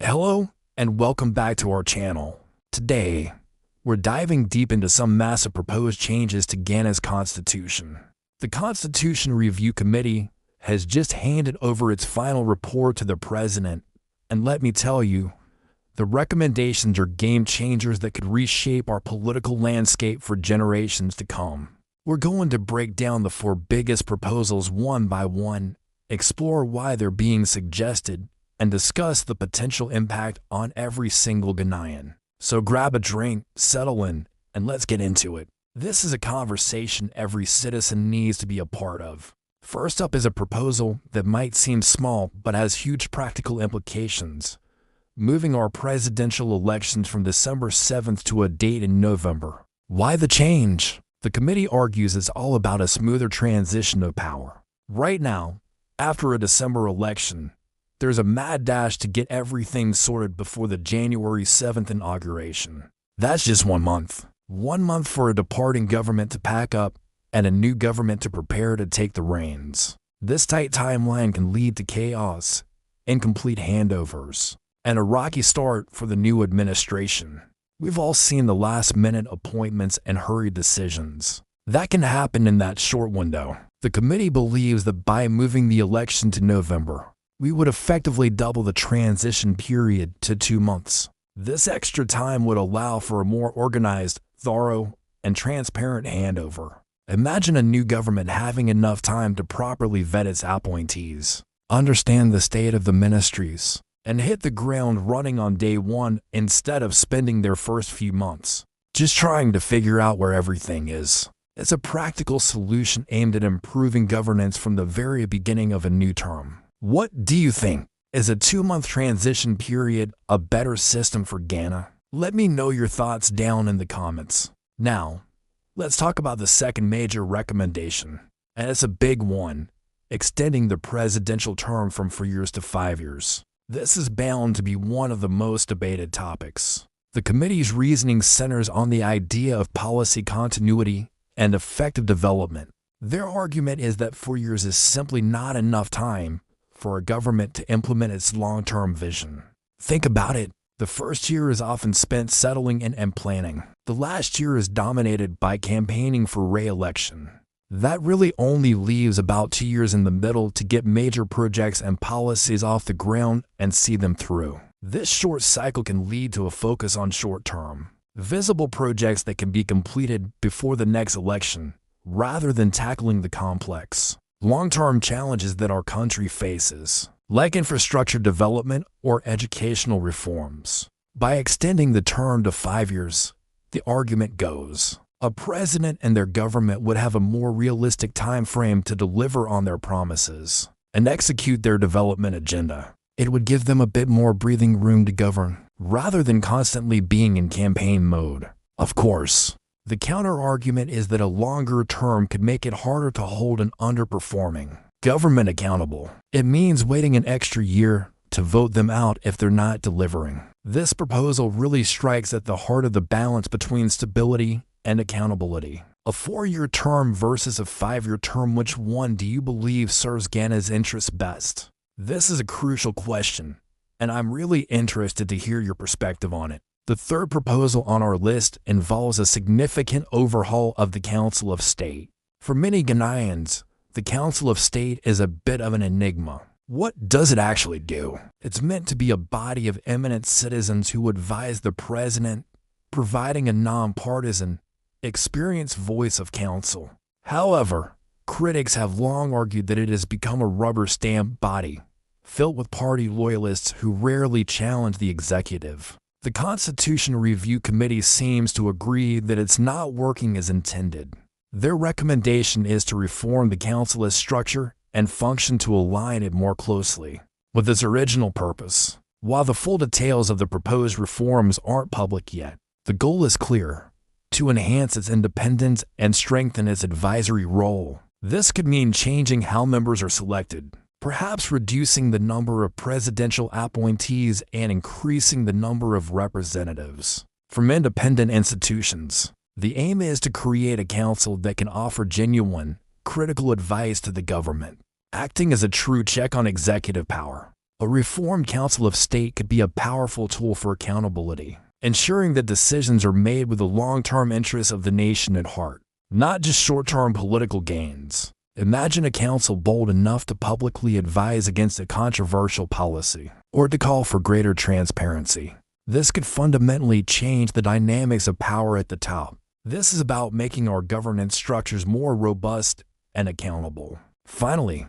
Hello and welcome back to our channel. Today, we're diving deep into some massive proposed changes to Ghana's constitution. The Constitution Review Committee has just handed over its final report to the president, and let me tell you, the recommendations are game changers that could reshape our political landscape for generations to come. We're going to break down the four biggest proposals one by one, explore why they're being suggested, and discuss the potential impact on every single Ghanaian. So grab a drink, settle in, and let's get into it. This is a conversation every citizen needs to be a part of. First up is a proposal that might seem small but has huge practical implications. Moving our presidential elections from December 7th to a date in November. Why the change? The committee argues it's all about a smoother transition of power. Right now, after a December election, there's a mad dash to get everything sorted before the January 7th inauguration. That's just 1 month. 1 month for a departing government to pack up and a new government to prepare to take the reins. This tight timeline can lead to chaos, incomplete handovers, and a rocky start for the new administration. We've all seen the last-minute appointments and hurried decisions. That can happen in that short window. The committee believes that by moving the election to November, we would effectively double the transition period to 2 months. This extra time would allow for a more organized, thorough, and transparent handover. Imagine a new government having enough time to properly vet its appointees, understand the state of the ministries, and hit the ground running on day one instead of spending their first few months just trying to figure out where everything is. It's a practical solution aimed at improving governance from the very beginning of a new term. What do you think? Is a 2-month transition period a better system for Ghana? Let me know your thoughts down in the comments. Now, let's talk about the second major recommendation, and it's a big one, extending the presidential term from 4 years to 5 years. This is bound to be one of the most debated topics. The committee's reasoning centers on the idea of policy continuity and effective development. Their argument is that 4 years is simply not enough time for a government to implement its long-term vision. Think about it. The first year is often spent settling in and planning. The last year is dominated by campaigning for re-election. That really only leaves about 2 years in the middle to get major projects and policies off the ground and see them through. This short cycle can lead to a focus on short-term, visible projects that can be completed before the next election, rather than tackling the complex, long-term challenges that our country faces, like infrastructure development or educational reforms. By extending the term to 5 years, the argument goes, a president and their government would have a more realistic time frame to deliver on their promises and execute their development agenda. It would give them a bit more breathing room to govern, rather than constantly being in campaign mode. Of course, the counter-argument is that a longer term could make it harder to hold an underperforming government accountable. It means waiting an extra year to vote them out if they're not delivering. This proposal really strikes at the heart of the balance between stability and accountability. A 4-year term versus a 5-year term, which one do you believe serves Ghana's interests best? This is a crucial question, and I'm really interested to hear your perspective on it. The third proposal on our list involves a significant overhaul of the Council of State. For many Ghanaians, the Council of State is a bit of an enigma. What does it actually do? It's meant to be a body of eminent citizens who advise the president, providing a nonpartisan, experienced voice of counsel. However, critics have long argued that it has become a rubber-stamp body, filled with party loyalists who rarely challenge the executive. The Constitution Review Committee seems to agree that it's not working as intended. Their recommendation is to reform the council's structure and function to align it more closely with its original purpose. While the full details of the proposed reforms aren't public yet, the goal is clear: to enhance its independence and strengthen its advisory role. This could mean changing how members are selected, perhaps reducing the number of presidential appointees and increasing the number of representatives from independent institutions. The aim is to create a council that can offer genuine, critical advice to the government, acting as a true check on executive power. A reformed Council of State could be a powerful tool for accountability, ensuring that decisions are made with the long-term interests of the nation at heart, not just short-term political gains. Imagine a council bold enough to publicly advise against a controversial policy, or to call for greater transparency. This could fundamentally change the dynamics of power at the top. This is about making our governance structures more robust and accountable. Finally,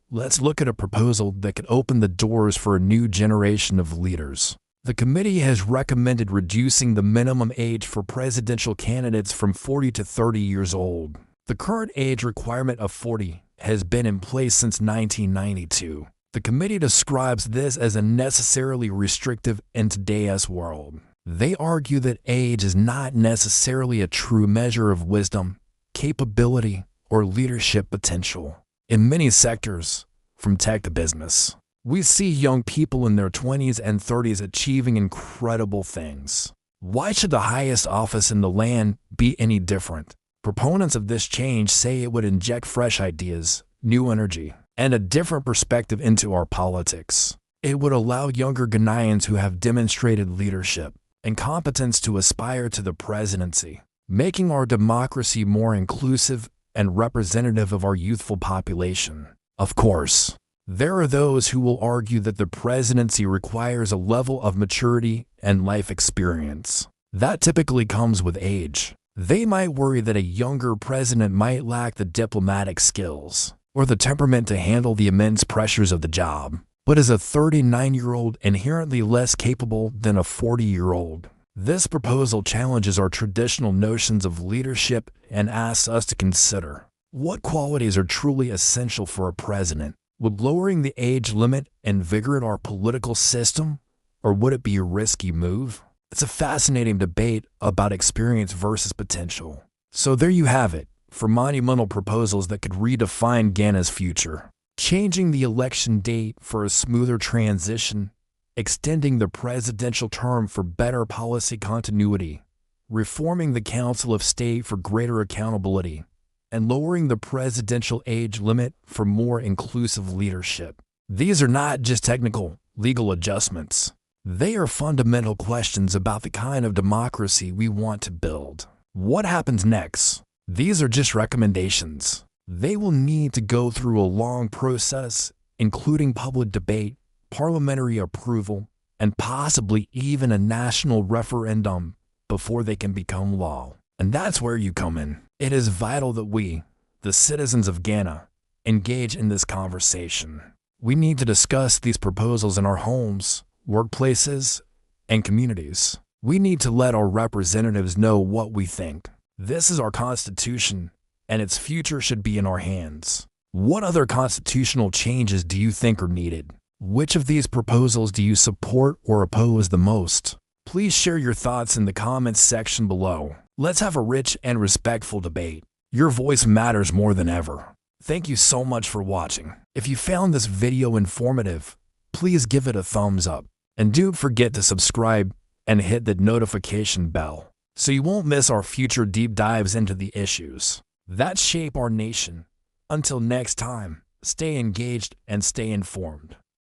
let's look at a proposal that could open the doors for a new generation of leaders. The committee has recommended reducing the minimum age for presidential candidates from 40 to 30 years old. The current age requirement of 40 has been in place since 1992. The committee describes this as unnecessarily restrictive in today's world. They argue that age is not necessarily a true measure of wisdom, capability, or leadership potential. In many sectors, from tech to business, we see young people in their 20s and 30s achieving incredible things. Why should the highest office in the land be any different? Proponents of this change say it would inject fresh ideas, new energy, and a different perspective into our politics. It would allow younger Ghanaians who have demonstrated leadership and competence to aspire to the presidency, making our democracy more inclusive and representative of our youthful population. Of course, there are those who will argue that the presidency requires a level of maturity and life experience that typically comes with age. They might worry that a younger president might lack the diplomatic skills or the temperament to handle the immense pressures of the job, but is a 39-year-old inherently less capable than a 40-year-old. This proposal challenges our traditional notions of leadership and asks us to consider what qualities are truly essential for a president. Would lowering the age limit invigorate our political system, or would it be a risky move? It's a fascinating debate about experience versus potential. So there you have it, for monumental proposals that could redefine Ghana's future. Changing the election date for a smoother transition, extending the presidential term for better policy continuity, reforming the Council of State for greater accountability, and lowering the presidential age limit for more inclusive leadership. These are not just technical, legal adjustments. They are fundamental questions about the kind of democracy we want to build. What happens next? These are just recommendations. They will need to go through a long process, including public debate, parliamentary approval, and possibly even a national referendum before they can become law. And that's where you come in. It is vital that we, the citizens of Ghana, engage in this conversation. We need to discuss these proposals in our homes, workplaces, and communities. We need to let our representatives know what we think. This is our Constitution, and its future should be in our hands. What other constitutional changes do you think are needed? Which of these proposals do you support or oppose the most? Please share your thoughts in the comments section below. Let's have a rich and respectful debate. Your voice matters more than ever. Thank you so much for watching. If you found this video informative, please give it a thumbs up. And don't forget to subscribe and hit the notification bell so you won't miss our future deep dives into the issues that shape our nation. Until next time, stay engaged and stay informed.